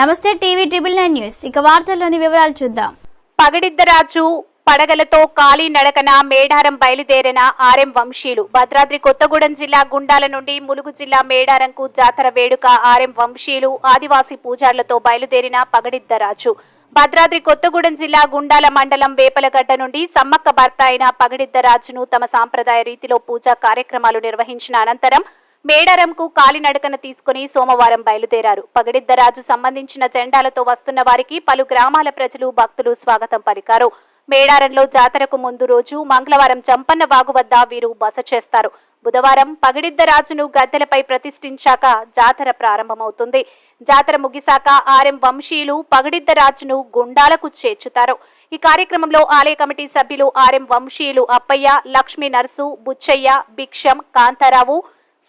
నమస్తే TV 999 news ఇక వార్తల్లోని వివరాలు చూద్దాం. పగడిద్దరాజు పడగలతో కాలి నడకన మేడారం బయలుదేరిన ఆర్ఎం వంశీయులు. భద్రాద్రి కొత్తగూడెం జిల్లా గుండాల నుండి ములుగు జిల్లా మేడారంకు జాతర వేడుక ఆర్ఎం వంశీయులు ఆదివాసీ పూజార్లతో బయలుదేరిన పగడిద్దరాజు భద్రాద్రి కొత్తగూడెం జిల్లా గుండాల మండలం వేపలగడ్డ నుండి సమ్మక్క భర్త అయిన పగడిద్దరాజును తమ సాంప్రదాయ రీతిలో పూజా కార్యక్రమాలు నిర్వహించిన అనంతరం మేడారంకు కాలినడకన తీసుకుని సోమవారం బయలుదేరారు. పగడిద్దరాజు సంబంధించిన జెండాలతో వస్తున్న వారికి పలు గ్రామాల ప్రజలు భక్తులు స్వాగతం పలికారు. మేడారంలో జాతరకు ముందు రోజు మంగళవారం చంపన్న వాగు వద్ద వీరు బస చేస్తారు. బుధవారం పగడిద్దరాజును గద్దెలపై ప్రతిష్ఠించాక జాతర ప్రారంభమవుతుంది. జాతర ముగిశాక ఆర్ఎం వంశీయులు పగడిద్దరాజును గుండాలకు చేర్చుతారు. ఈ కార్యక్రమంలో ఆలయ కమిటీ సభ్యులు ఆర్ఎం వంశీయులు అప్పయ్య, లక్ష్మీ నర్సు, బుచ్చయ్య, భిక్షం, కాంతారావు,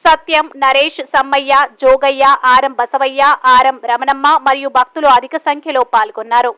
సత్యం, నరేష్, సమ్మయ్య, జోగయ్య, ఆరం బసవయ్య, ఆరం రమణమ్మ మరియు భక్తులు అధిక సంఖ్యలో పాల్గొన్నారు.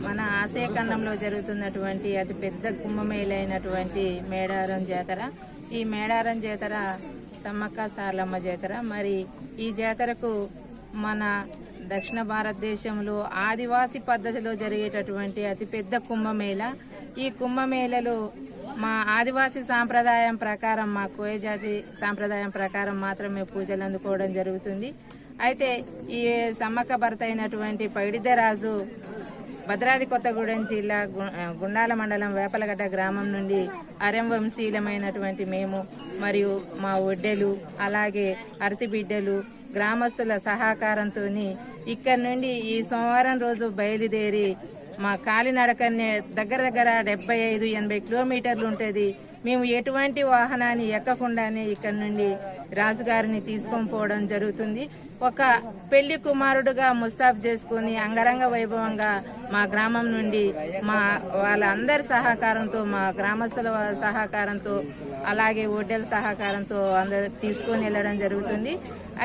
మన ఆసియాఖండంలో జరుగుతున్నటువంటి అతి పెద్ద కుంభమేళైనటువంటి మేడారం జాతర. ఈ మేడారం జాతర సమ్మక్క సారలమ్మ జాతర. మరి ఈ జాతరకు మన దక్షిణ భారతదేశంలో ఆదివాసీ పద్ధతిలో జరిగేటటువంటి అతిపెద్ద కుంభమేళ. ఈ కుంభమేళలో మా ఆదివాసీ సాంప్రదాయం ప్రకారం, మా కోయ జాతి సాంప్రదాయం ప్రకారం మాత్రమే పూజలు అందుకోవడం జరుగుతుంది. అయితే ఈ సమ్మక్క భర్త అయినటువంటి పగడిద్దరాజు భద్రాద్రి కొత్తగూడెం జిల్లా గుండాల మండలం వేపలగడ్డ గ్రామం నుండి ఆర్ఎం వంశీయులమైనటువంటి మేము మరియు మా ఒడ్డెలు, అలాగే అరతి బిడ్డలు, గ్రామస్తుల సహకారంతో ఇక్కడి నుండి ఈ సోమవారం రోజు బయలుదేరి మా కాలినడకనే దగ్గర 75-80 కిలోమీటర్లు ఉంటుంది. మేము ఎటువంటి వాహనాన్ని ఎక్కకుండానే ఇక్కడి నుండి రాజుగారిని తీసుకొని పోవడం జరుగుతుంది. ఒక పెళ్లి కుమారుడుగా ముస్తాబు చేసుకుని అంగరంగ వైభవంగా మా గ్రామం నుండి మా వాళ్ళందరి సహకారంతో, మా గ్రామస్తుల సహకారంతో, అలాగే ఒడ్డెల సహకారంతో అందరు తీసుకొని వెళ్ళడం జరుగుతుంది.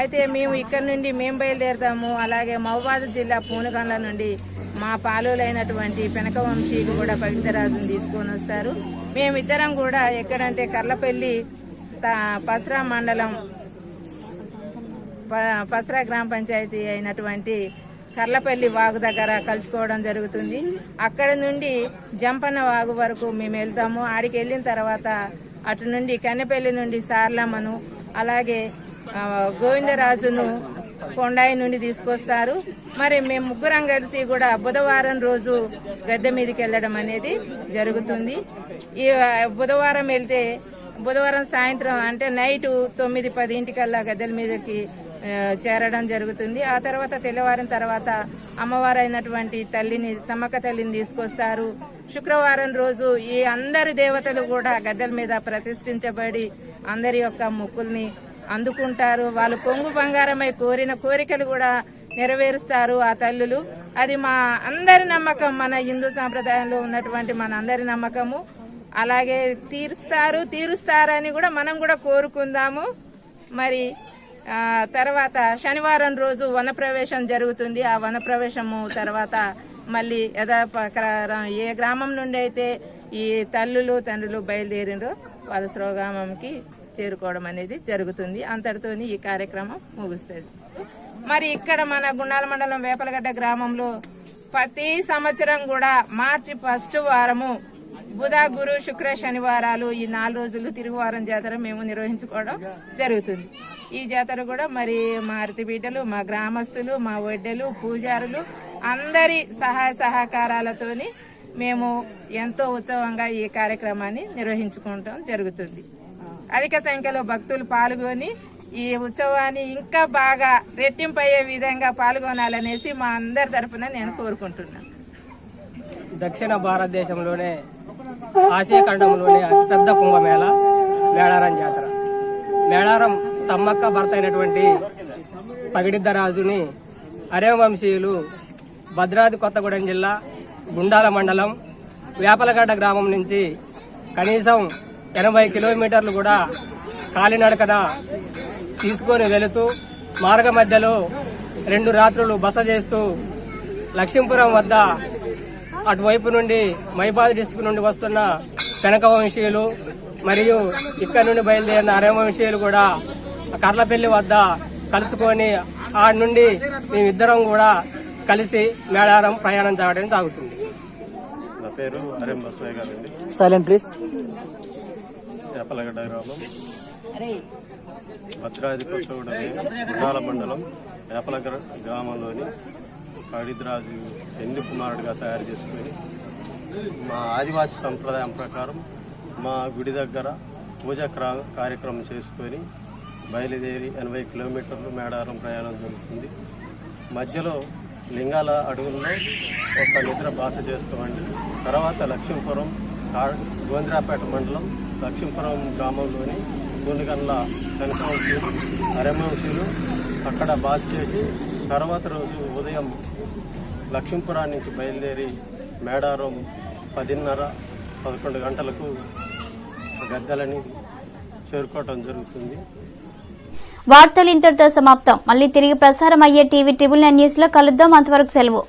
అయితే మేము ఇక్కడ నుండి మేము బయలుదేరుతాము. అలాగే మహబూబాద్ జిల్లా పూనగండ్ల నుండి మా పాలులైనటువంటి పెనక వంశీయులు కూడా పగడిద్దరాజును తీసుకొని వస్తారు. మేమిద్దరం కూడా ఎక్కడంటే కర్లపల్లి పసరా మండలం పసరా గ్రామ పంచాయతీ అయినటువంటి కర్లపల్లి వాగు దగ్గర కలుసుకోవడం జరుగుతుంది. అక్కడి నుండి జంపన్న వాగు వరకు మేము వెళ్తాము. ఆడికి వెళ్ళిన తర్వాత అటు నుండి కన్నెపల్లి నుండి సార్లమ్మను, అలాగే గోవిందరాజును కొండాయి నుండి తీసుకొస్తారు. మరి మేము ముగ్గురం కలిసి కూడా బుధవారం రోజు గద్దె మీదకి వెళ్ళడం అనేది జరుగుతుంది. ఈ బుధవారం వెళ్తే బుధవారం సాయంత్రం అంటే నైటు 9-10 గద్దెల మీదకి చేరడం జరుగుతుంది. ఆ తర్వాత తెల్లవారిన తర్వాత అమ్మవారు అయినటువంటి తల్లిని, సమ్మక్క తల్లిని తీసుకొస్తారు. శుక్రవారం రోజు ఈ అందరి దేవతలు కూడా గద్దెల మీద ప్రతిష్ఠించబడి అందరి యొక్క మొక్కుల్ని అందుకుంటారు. వాళ్ళు కొంగు బంగారమై కోరిన కోరికలు కూడా నెరవేరుస్తారు ఆ తల్లులు. అది మా అందరి నమ్మకం, మన హిందూ సాంప్రదాయంలో ఉన్నటువంటి మన అందరి నమ్మకము. అలాగే తీరుస్తారని కూడా మనం కూడా కోరుకుందాము. మరి తర్వాత శనివారం రోజు వనప్రవేశం జరుగుతుంది. ఆ వనప్రవేశము తర్వాత మళ్ళీ యథాప్రకారం ఏ గ్రామం నుండి అయితే ఈ తండ్రులు బయలుదేరినరో వాళ్ళ స్వగ్రామంకి చేరుకోవడం అనేది జరుగుతుంది. అంతటితోని ఈ కార్యక్రమం ముగుస్తుంది. మరి ఇక్కడ మన గుండాల మండలం వేపలగడ్డ గ్రామంలో ప్రతి సంవత్సరం కూడా మార్చి 1వ వారము బుధ, గురు, శుక్ర, శనివారాలు ఈ 4 రోజులు తిరుగువారం జాతర మేము నిర్వహించుకోవడం జరుగుతుంది. ఈ జాతర కూడా మరి మా అరతి బిడ్డలు, మా గ్రామస్తులు, మా వడ్డెలు, పూజారులు అందరి సహాయ సహకారాలతోని మేము ఎంతో ఉత్సవంగా ఈ కార్యక్రమాన్ని నిర్వహించుకోవడం జరుగుతుంది. అధిక సంఖ్యలో భక్తులు పాల్గొని ఈ ఉత్సవాన్ని ఇంకా బాగా రెట్టింపయ్యే విధంగా పాల్గొనాలనేసి మా అందరి తరఫున నేను కోరుకుంటున్నాను. దక్షిణ భారతదేశంలోనే ఆసియా ఖండంలోనే అతిపెద్ద కుంభమేళ మేడారం జాతర. మేడారం సమ్మక్క భర్త అయినటువంటి పగిడిద్దరాజుని అరేవంశీయులు భద్రాద్రి కొత్తగూడెం జిల్లా గుండాల మండలం వేపలగడ్డ గ్రామం నుంచి కనీసం 80 కిలోమీటర్లు కూడా కాలినడకన తీసుకొని వెళుతూ మార్గ మధ్యలో 2 రాత్రులు బస చేస్తూ లక్ష్మీపురం వద్ద అటువైపు నుండి మైబాద్ డిస్టిక్ నుండి వస్తున్న పెనక వంశీయులు మరియు ఇక్కడ నుండి బయలుదేరిన అరేవంశీయులు కూడా కర్లపల్లి వద్ద కలుసుకొని ఆడ నుండి మేమిద్దరం కూడా కలిసి మేడారం ప్రయాణం చేయడం సాగుతుంది. నా పేరు అరేం బసవయ్య గారండి. Silent please. వేపలగడ్డ గ్రామం, భద్రాద్రి కొత్తగూడెం గుండాల మండలం వేపలగడ్డ గ్రామంలోని పగిడిద్దరాజు పెండ్లి కుమారుడిగా తయారు చేసుకుని మా ఆదివాసీ సంప్రదాయం ప్రకారం మా గుడి దగ్గర పూజా కార్యక్రమం చేసుకొని బయలుదేరి 80 కిలోమీటర్లు మేడారం ప్రయాణం జరుగుతుంది. మధ్యలో లింగాల అడవుల్లో ఒక నిద్ర బాస చేస్తామండి. తర్వాత లక్ష్మీపురం గోంద్రాపేట మండలం లక్ష్మీపురం గ్రామంలోని గుండెగండ్ల కనకవంశీయులు, అరేవంశీయులు అక్కడ బాస చేసి తర్వాత రోజు ఉదయం లక్ష్మీపురం నుంచి బయలుదేరి మేడారం 10:30-11 గంటలకు గద్దెలని చేరుకోవటం జరుగుతుంది. వార్తలు ఇంతటితో సమాప్తం. మళ్ళీ తిరిగి ప్రసారం అయ్యే టీవీ 999 న్యూస్ లో కలుద్దాం. అంతవరకు సెలవు.